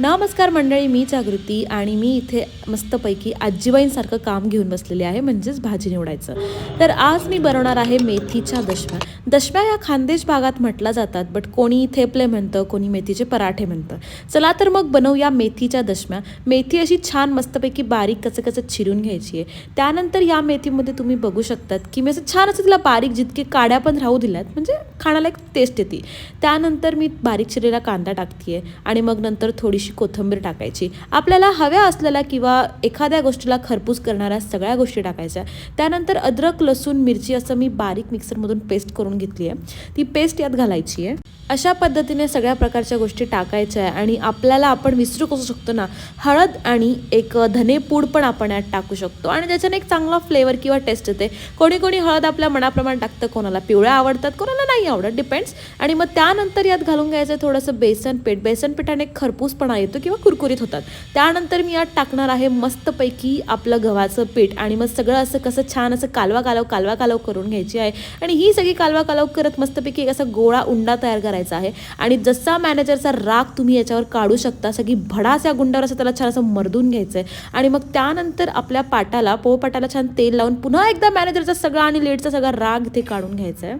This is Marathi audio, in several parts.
नमस्कार मंडळी, मी जागृती आणि मी इथे मस्तपैकी आजीबाईंसारखं काम घेऊन बसलेले आहे, म्हणजेच भाजी निवडायचं. तर आज मी बनवणार आहे मेथीच्या दशम्या. दशम्या या खानदेश भागात म्हटल्या जातात, बट कोणी थेपले म्हणतं, कोणी मेथीचे पराठे म्हणतं. चला तर मग बनवूया मेथीच्या दशम्या. मेथी अशी छान मस्तपैकी बारीक कचकचत चिरून घ्यायची आहे. त्यानंतर या मेथीमध्ये तुम्ही बघू शकतात की मी असं छान असं तिला बारीक जितके काड्या पण राहू दिल्यात, म्हणजे खाण्याला एक टेस्ट येते. त्यानंतर मी बारीक चिरलेला कांदा टाकते आणि मग नंतर थोडीशी कोथिंबीर टाकायची. आपल्याला हव्या असलेल्या किंवा एखाद्या गोष्टीला खरपूस करणाऱ्या सगळ्या गोष्टी टाकायच्या. त्यानंतर अद्रक, लसूण, मिरची असं मी बारीक मिक्सरमधून पेस्ट करून घेतली आहे. ती पेस्ट यात घालायची आहे. अशा पद्धतीने सगळ्या प्रकारच्या गोष्टी टाकायच्या आहे. आणि आपल्याला आपण विसरू कसू शकतो ना, हळद आणि एक धनेपूड पण आपण यात टाकू शकतो आणि त्याच्याने एक चांगला फ्लेवर किंवा टेस्ट येते. कोणी कोणी हळद आपल्या मनाप्रमाणे टाकतं, कोणाला पिवळ्या आवडतात, कोणाला नाही आवडत, डिपेंड्स. आणि मग त्यानंतर यात घालून घ्यायचं थोडंसं बेसन पीठ. बेसन पिठाने खरपूसपणा येतो किंवा कुरकुरीत होतात. त्यानंतर मी यात टाकणार आहे मस्तपैकी आपलं गव्हाचं पीठ आणि मग सगळं असं कसं छान असं कालवा कालव करून घ्यायची आहे. आणि ही सगळी कालवा करत मस्तपैकी एक असा गोळा उंडा तयार करायचा आहे. आणि जसा मॅनेजरचा राग तुम्ही याच्यावर काढू शकता, सगळी भडास या गुंडावर असं त्याला छान असं मर्दून घ्यायचं आहे. आणि मग त्यानंतर आपल्या पोळपाटाला छान तेल लावून पुन्हा एकदा मॅनेजरचा सगळा आणि लेडचा सगळा राग इथे काढून घ्यायचा आहे.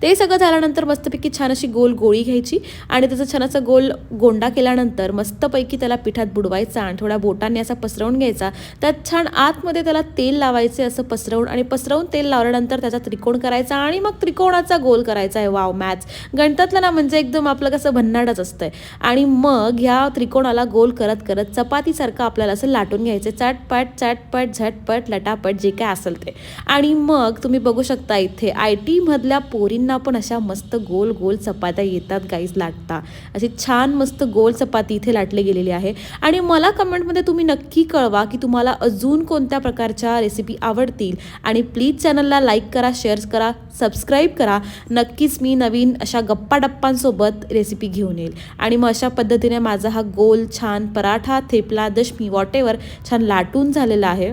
ते सगळं झाल्यानंतर मस्तपैकी छान अशी गोल गोळी घ्यायची आणि त्याचा छान असा गोल गोंडा केल्यानंतर मस्तपैकी त्याला पिठात बुडवायचा आणि थोड्या बोटांनी असा पसरवून घ्यायचा. त्यात छान आतमध्ये त्याला तेल लावायचे, असं पसरवून तेल लावल्यानंतर त्याचा त्रिकोण करायचा आणि मग त्रिकोणाचा गोल करायचा आहे. वाव, मॅथ्स गणितातलं ना म्हणजे एकदम आपलं कसं भन्नाटच असतंय. आणि मग ह्या त्रिकोणाला गोल करत करत चपातीसारखं आपल्याला असं लाटून घ्यायचं, चाटपट झटपट लटापट जे काय असेल ते. आणि मग तुम्ही बघू शकता इथे IT मधल्या पोरींना पण अशा मस्त गोल गोल चपात्या येतात गाईज लाटता. अशी छान मस्त गोल चपाती इथे लाटली गेलेली आहे. आणि मला कमेंटमध्ये तुम्ही नक्की कळवा की तुम्हाला अजून कोणत्या प्रकारच्या रेसिपी आवडतील. आणि प्लीज चॅनलला लाईक करा, शेअर करा, सबस्क्राईब करा. नक्कीच मी नवीन अशा गप्पाटप्पांसोबत रेसिपी घेऊन येईल. आणि मग अशा पद्धतीने माझा हा गोल छान पराठा, थेपला, दशमी वॉटेवर छान लाटून झालेला आहे.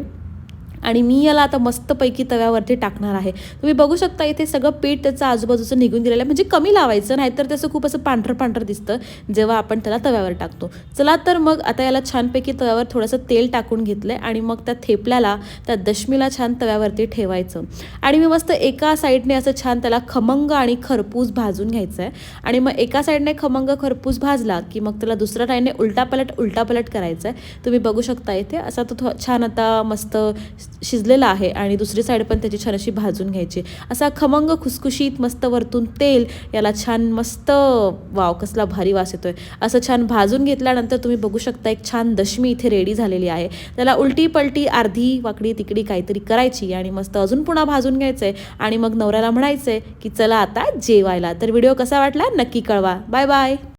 आणि मी याला आता मस्तपैकी तव्यावरती टाकणार आहे. तुम्ही बघू शकता इथे सगळं पीठ त्याचं आजूबाजूचं निघून गेलेलं आहे, म्हणजे कमी लावायचं, नाहीतर त्याचं खूप असं पांढरं दिसतं जेव्हा आपण त्याला तव्यावर टाकतो. चला तर मग आता याला छानपैकी तव्यावर थोडंसं तेल टाकून घेतलं आहे आणि मग त्या थेपल्याला, त्या दशमीला छान तव्यावरती ठेवायचं. आणि मी मस्त एका साईडने असं छान त्याला खमंग आणि खरपूस भाजून घ्यायचं आहे. आणि मग एका साईडने खमंग खरपूस भाजला की मग त्याला दुसऱ्या साईडने उलटापलट करायचं आहे. तुम्ही बघू शकता इथे असा तो छान आता मस्त शिजलेला आहे आणि दुसरी साईड पण त्याची छान अशी भाजून घ्यायची. असा खमंग खुसखुशीत मस्त वरतून तेल, याला छान मस्त, वाव कसला भारी वास येतोय. असं छान भाजून घेतल्यानंतर तुम्ही बघू शकता एक छान दशमी इथे रेडी झालेली आहे. त्याला उलटी पलटी अर्धी वाकडी तिकडी काहीतरी करायची आणि मस्त अजून पुन्हा भाजून घ्यायचंय. आणि मग नवऱ्याला म्हणायचंय की चला आता जेवायला. तर व्हिडिओ कसा वाटला नक्की कळवा. Bye bye.